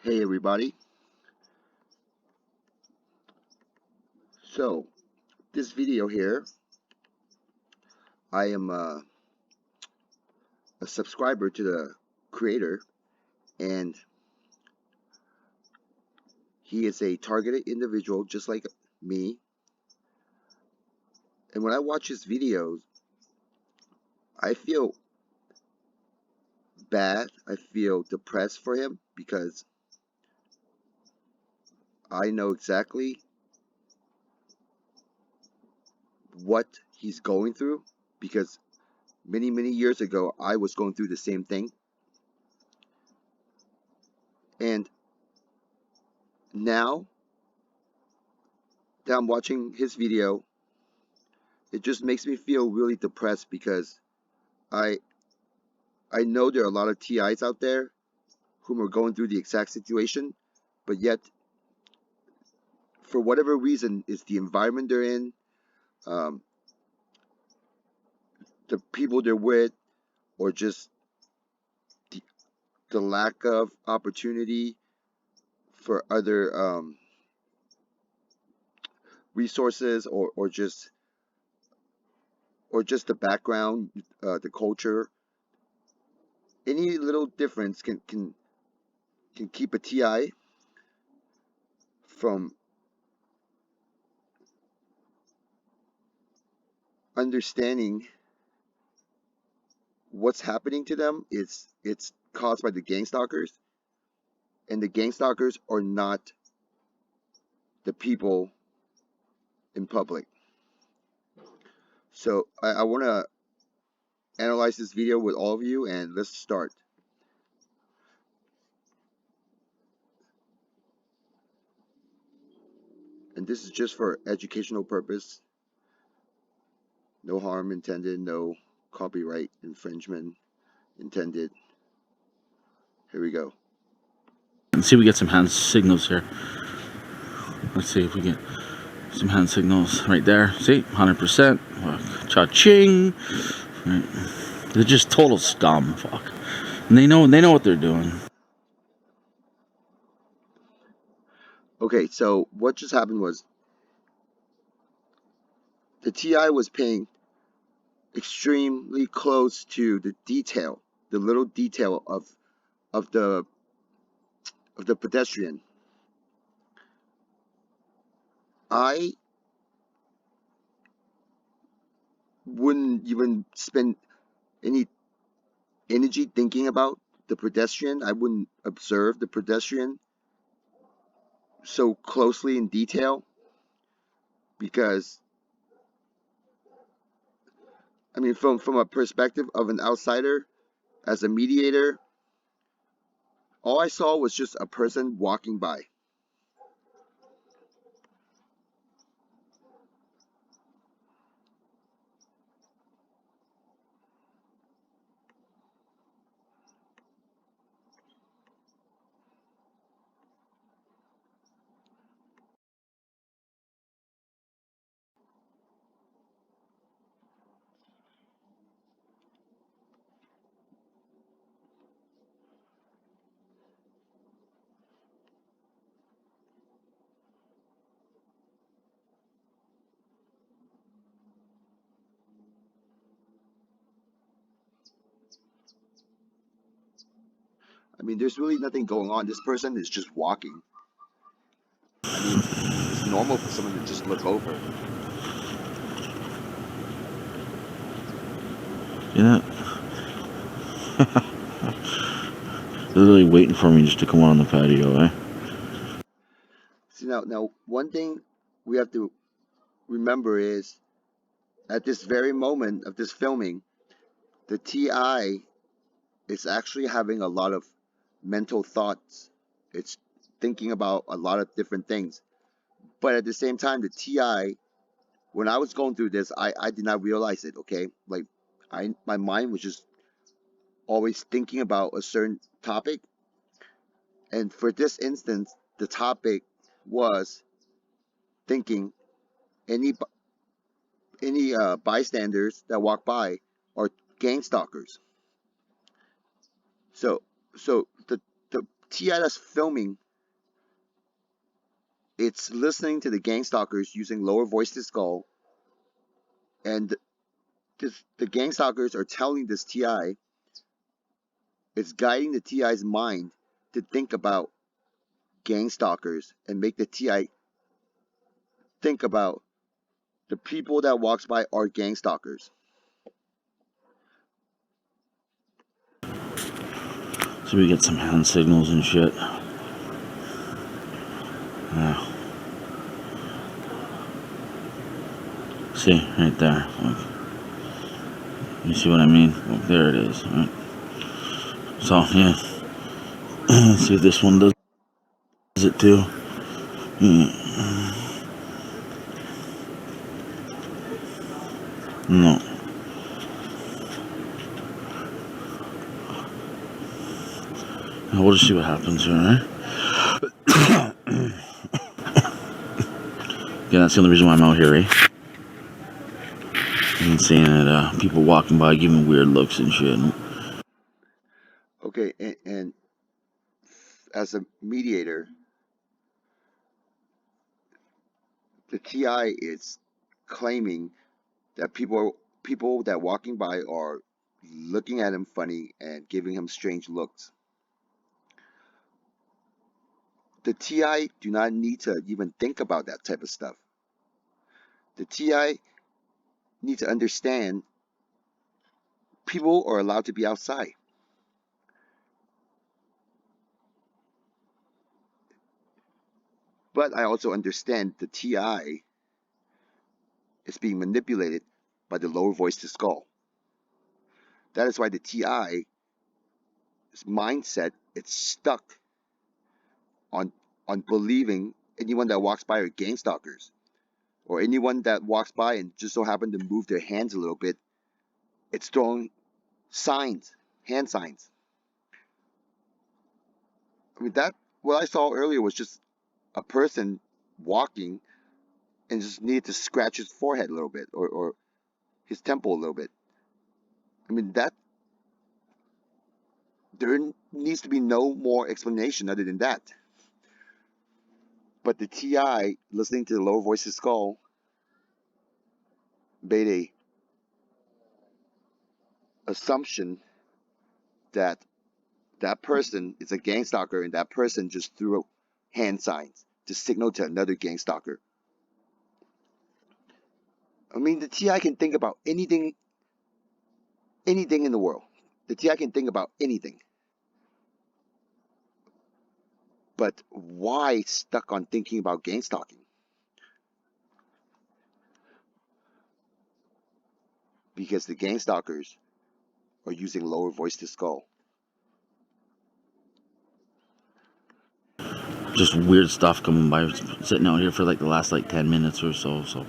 Hey everybody. So, this video here, I am a subscriber to the creator, and he is a targeted individual just like me. And when I watch his videos, I feel bad. I feel depressed for him because I know exactly what he's going through because many years ago I was going through the same thing. And now that I'm watching his video, it just makes me feel really depressed because I I know there are a lot of TIs out there whom are going through the exact situation, but yet, for whatever reason, it's the environment they're in, um, the people they're with, or just the, the lack of opportunity for other resources, or just the background, the culture. Any little difference can keep a TI from understanding what's happening to them. It's caused by the gang stalkers, and the gang stalkers are not the people in public. So I want to analyze this video with all of you, and let's start. And this is just for educational purpose. No harm intended, no copyright infringement intended. Here we go. Let's see if we get some hand signals here. Let's see if we get some hand signals right there. See, 100%. Cha-ching. Right. They're just total scum. Fuck. And they know what they're doing. Okay, so what just happened was the TI was paying extremely close to the detail, the little detail of the of the pedestrian. I wouldn't even spend any energy thinking about the pedestrian. I wouldn't observe the pedestrian so closely in detail because, I mean, from a perspective of an outsider, as a mediator, all I saw was just a person walking by. I mean, there's really nothing going on. This person is just walking. I mean, it's normal for someone to just look over. You know, they're literally waiting for me just to come on the patio, eh? See, now, one thing we have to remember is at this very moment of this filming, the TI is actually having a lot of mental thoughts. It's thinking about a lot of different things. But at the same time, the TI, when I was going through this, I did not realize it, okay? Like, my mind was just always thinking about a certain topic. And for this instance, the topic was thinking any bystanders that walk by are gang stalkers. So so the TI that's filming, it's listening to the gang stalkers using lower voice to skull, and the gang stalkers are telling this TI, it's guiding the TI's mind to think about gang stalkers and make the TI think about the people that walks by are gang stalkers. So we get some hand signals and shit. See, right there. Look. You see what I mean? Look, there it is. Right. So, yeah. See if this one does it too. No. Now we'll just see what happens here, right? Yeah, that's the only reason why I'm out here, eh? I'm seeing it, people walking by giving weird looks and shit. Okay, and as a mediator, the TI is claiming that people that walking by are looking at him funny and giving him strange looks. The TI do not need to even think about that type of stuff. The TI need to understand people are allowed to be outside. But I also understand the TI is being manipulated by the lower voice to skull. That is why the TI's mindset, it's stuck on believing anyone that walks by are gang stalkers, or anyone that walks by and just so happen to move their hands a little bit, it's throwing signs, hand signs. I mean, that what I saw earlier was just a person walking and just needed to scratch his forehead a little bit, or his temple a little bit. I mean, that there needs to be no more explanation other than that. But the TI, listening to the lower voice's skull, made a assumption that that person is a gang stalker, and that person just threw hand signs to signal to another gang stalker. I mean, the TI can think about anything in the world. The TI can think about anything. But why stuck on thinking about gang stalking? Because the gang stalkers are using lower voice to skull. Just weird stuff coming by. Sitting out here for like the last like 10 minutes or so. So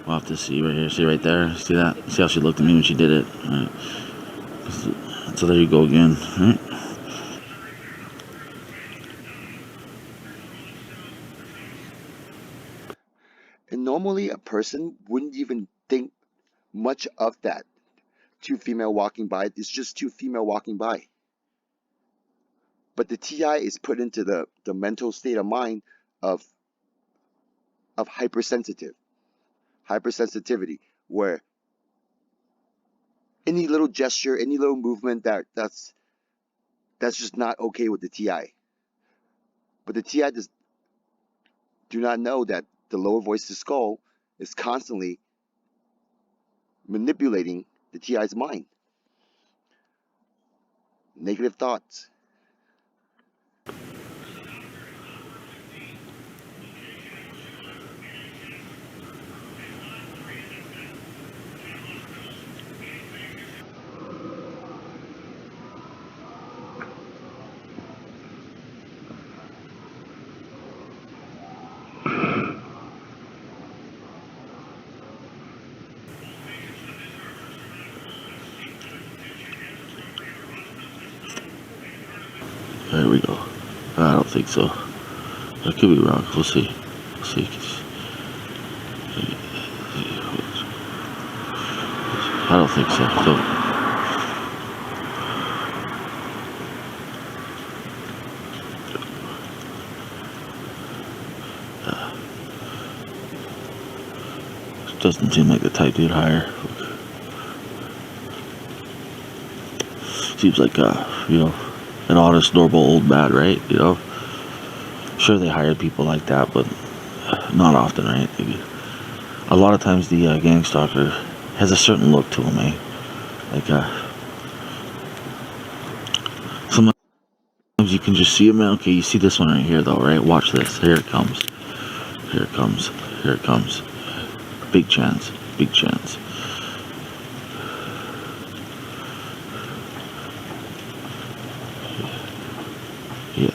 we'll have to see right here. See right there? See that? See how she looked at me when she did it? Right. So there you go again. Right? And normally a person wouldn't even think much of that. Two female walking by, it's just two female walking by. But the TI is put into the mental state of mind of hypersensitivity, where any little gesture, any little movement that's just not okay with the TI. But the TI do not know that the lower voice to skull is constantly manipulating the TI's mind. Negative thoughts. There we go. I don't think so. I could be wrong. We'll see. We'll see. I don't think so. So Doesn't seem like the type you'd hire. Seems like an honest, normal old man, right? Sure they hire people like that, but not often, right? A lot of times the gang stalker has a certain look to him, eh? Like sometimes you can just see him. Okay, you see this one right here, though, right? Watch this. Here it comes. Here it comes. Here it comes. Big chance. Big chance. Yeah,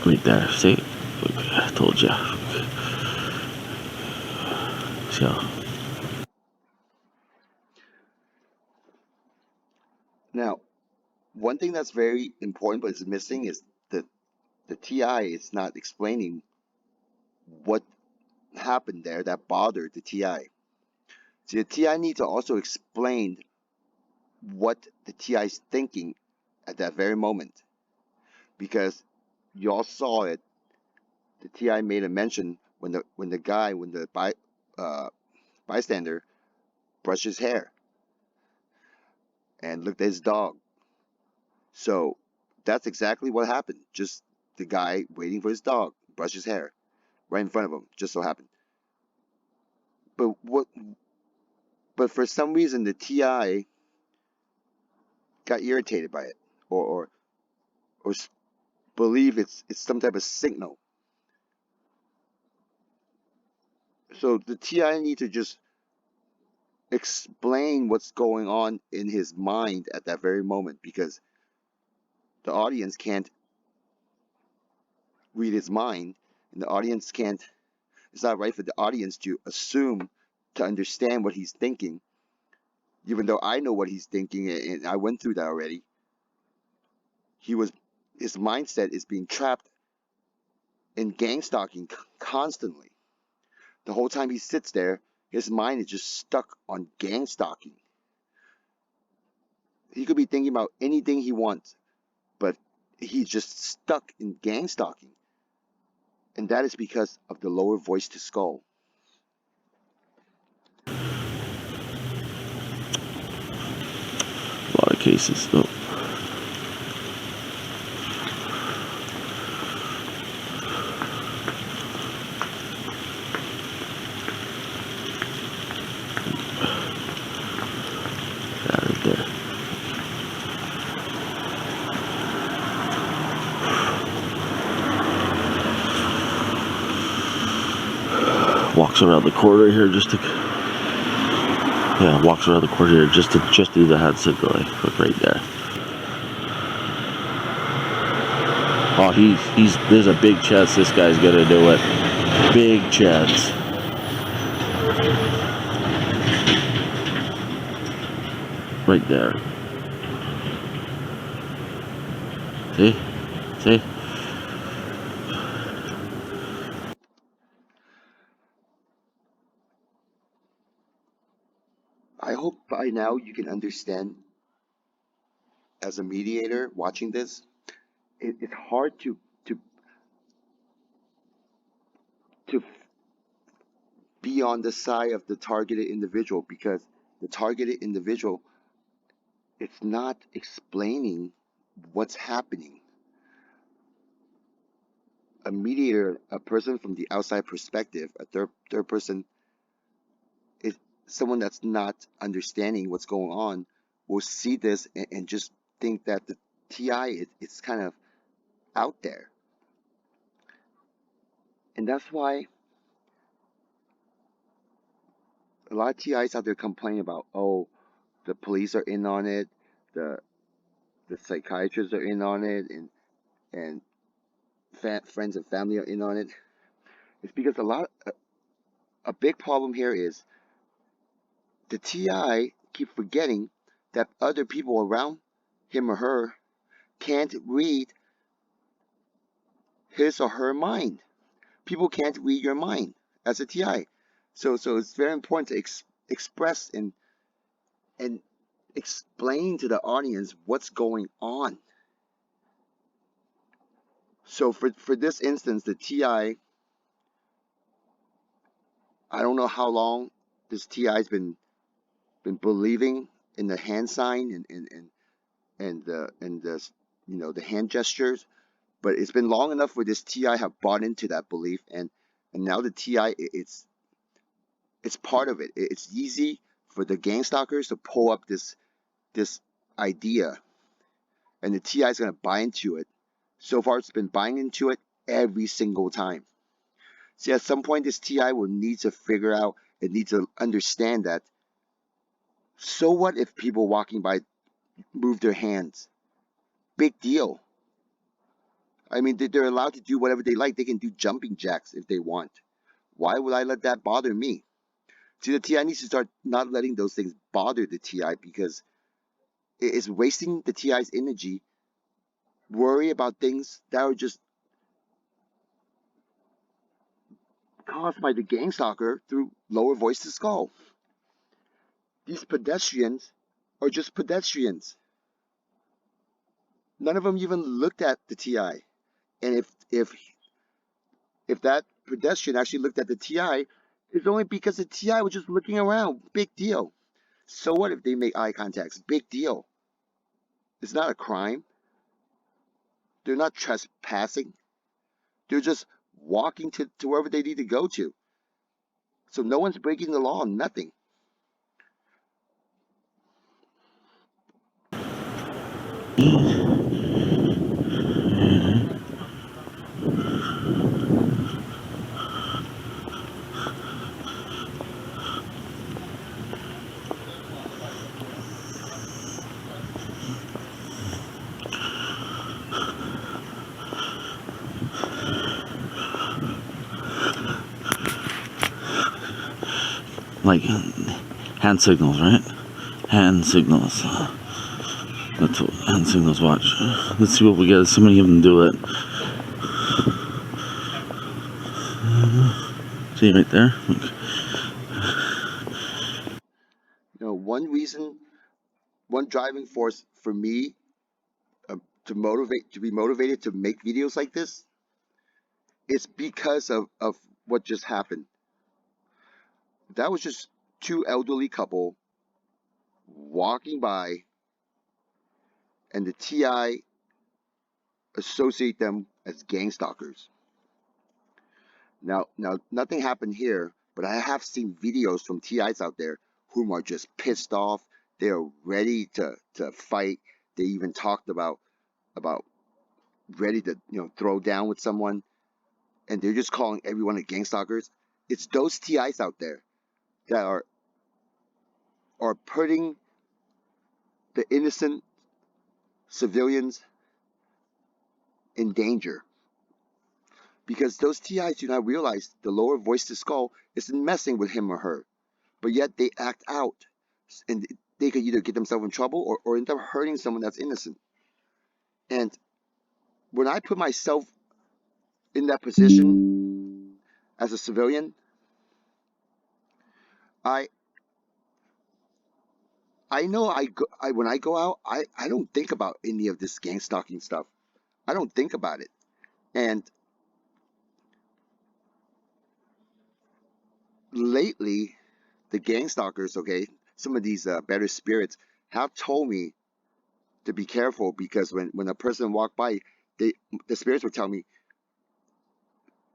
right there. See? I told you. So, Now, one thing that's very important but is missing is that the TI is not explaining what happened there that bothered the TI. So the TI needs to also explain what the TI is thinking at that very moment, because you all saw it. The TI made a mention when the bystander brushed his hair and looked at his dog. So that's exactly what happened. Just the guy waiting for his dog, brush his hair right in front of him. Just so happened. But what? But for some reason, the TI got irritated by it, or believe it's some type of signal. So the TI need to just explain what's going on in his mind at that very moment, because the audience can't read his mind, and the audience can't. It's not right for the audience to assume to understand what he's thinking, even though I know what he's thinking and I went through that already. He was his mindset is being trapped in gang stalking constantly. The whole time he sits there, his mind is just stuck on gang stalking. He could be thinking about anything he wants, but he's just stuck in gang stalking. And that is because of the lower voice to skull. a lot of cases, though. Yeah, right there. Walks around the corner here just to. Yeah, walks around the corner here just to do the hand signal. Look right there. Oh, he's. There's a big chance this guy's gonna do it. Big chance. Right there. See? See? I hope by now you can understand, as a mediator watching this, it's hard to to be on the side of the targeted individual, because the targeted individual, it's not explaining what's happening. A mediator, a person from the outside perspective, a third person, is someone that's not understanding what's going on, will see this and just think that the TI it's kind of out there. And that's why a lot of TIs out there complain about, oh, the police are in on it, the the psychiatrists are in on it, and friends and family are in on it. It's because a big problem here is the TI keep forgetting that other people around him or her can't read his or her mind. People can't read your mind as a TI. So it's very important to express and explain to the audience what's going on. So for this instance, the TI I don't know how long this TI's been believing in the hand sign and the the hand gestures, but it's been long enough where this TI have bought into that belief, and now the TI it's part of it. It's easy for the gang stalkers to pull up this idea, and the TI is going to buy into it. So far, it's been buying into it every single time. See, at some point, this TI will need to figure out and need to understand that. So what if people walking by move their hands? Big deal. I mean, they're allowed to do whatever they like. They can do jumping jacks if they want. Why would I let that bother me? See, the TI needs to start not letting those things bother the TI because it is wasting the TI's energy worry about things that are just caused by the gang stalker through lower voice to skull. These pedestrians are just pedestrians. None of them even looked at the TI. And if that pedestrian actually looked at the TI, it's only because the TI was just looking around. Big deal. So what if they make eye contacts? Big deal. It's not a crime. They're not trespassing. They're just walking to wherever they need to go to. So no one's breaking the law, nothing. Like hand signals, right? Hand signals. That's what hand signals. Watch. Let's see what we get. So many of them do it. See right there. Look. One driving force for me to be motivated to make videos like this is because of what just happened. That was just two elderly couple walking by, and the TI associate them as gang stalkers. Now, nothing happened here, but I have seen videos from TIs out there whom are just pissed off. They're ready to fight. They even talked about ready to throw down with someone, and they're just calling everyone a gang stalkers. It's those TIs out there that are putting the innocent civilians in danger because those TIs do not realize the lower voice to skull isn't messing with him or her, but yet they act out, and they could either get themselves in trouble or end up hurting someone that's innocent. And when I put myself in that position as a civilian, I I know when I go out, I don't think about any of this gang stalking stuff. I don't think about it. And lately, the gang stalkers, okay, some of these better spirits have told me to be careful because when a person walked by, they the spirits would tell me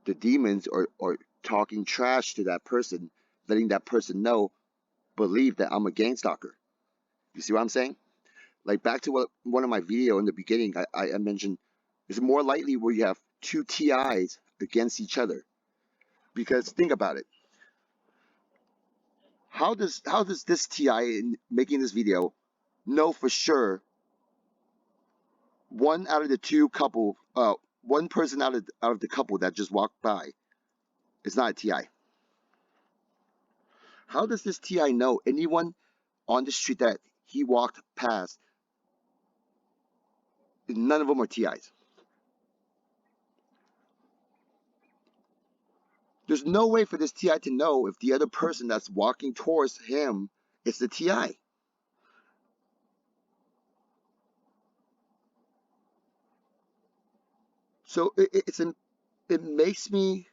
the demons are talking trash to that person, letting that person know, believe that I'm a gang stalker. You see what I'm saying? Like back to what one of my video in the beginning, I mentioned it's more likely where you have two TIs against each other. Because think about it. How does this TI in making this video know for sure one out of the two couple, one person out of the couple that just walked by is not a TI? How does this TI know anyone on the street that he walked past? None of them are TIs. There's no way for this TI to know if the other person that's walking towards him is the TI. So it makes me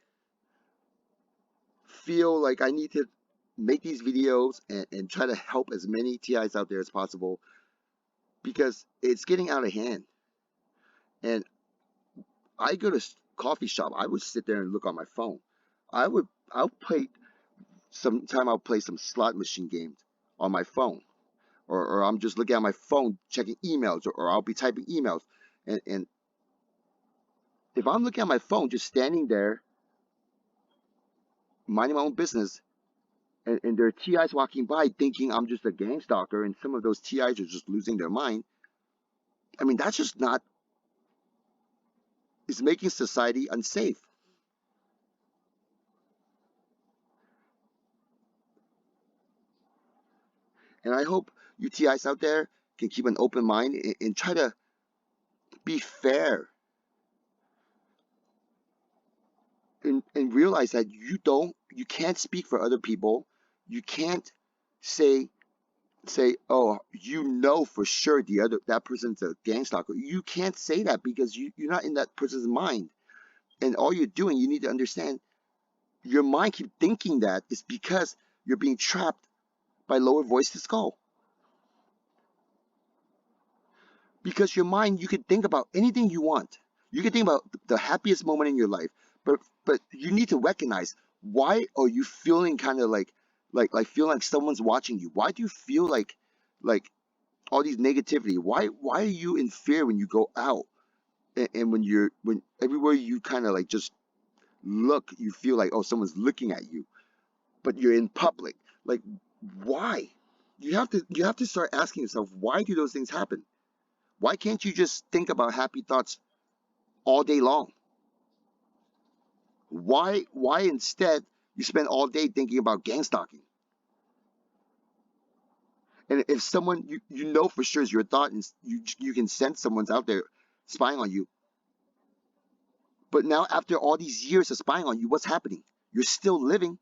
feel like I need to make these videos and try to help as many TIs out there as possible because it's getting out of hand. And I go to coffee shop, I would sit there and look on my phone. I'll play sometime I'll play some slot machine games on my phone. Or I'm just looking at my phone checking emails or I'll be typing emails. And if I'm looking at my phone just standing there minding my own business and there are TIs walking by thinking I'm just a gang stalker and some of those TIs are just losing their mind, I mean that's just not it's making society unsafe. And I hope you TIs out there can keep an open mind and try to be fair and realize that you can't speak for other people. You can't say oh, you know for sure that person's a gang stalker. You can't say that because you're not in that person's mind. And all you're doing, you need to understand your mind keep thinking that is because you're being trapped by lower voice to skull. Because your mind, you can think about anything you want. You can think about the happiest moment in your life, but you need to recognize why are you feeling kind of like feeling like someone's watching you. Why do you feel like all these negativity? Why are you in fear when you go out and when everywhere you kind of like just look, you feel like oh someone's looking at you, but you're in public. Like why? You have to start asking yourself why do those things happen? Why can't you just think about happy thoughts all day long? Why instead you spend all day thinking about gang stalking? And if someone you know for sure is your thought and you can sense someone's out there spying on you, but now after all these years of spying on you, what's happening? You're still living.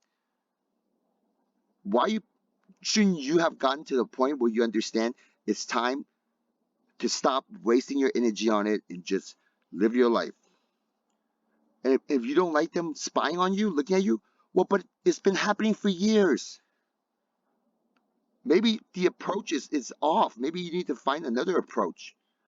Why you shouldn't you have gotten to the point where you understand it's time to stop wasting your energy on it and just live your life? And if you don't like them spying on you, looking at you, well, but it's been happening for years. Maybe the approach is off. Maybe you need to find another approach.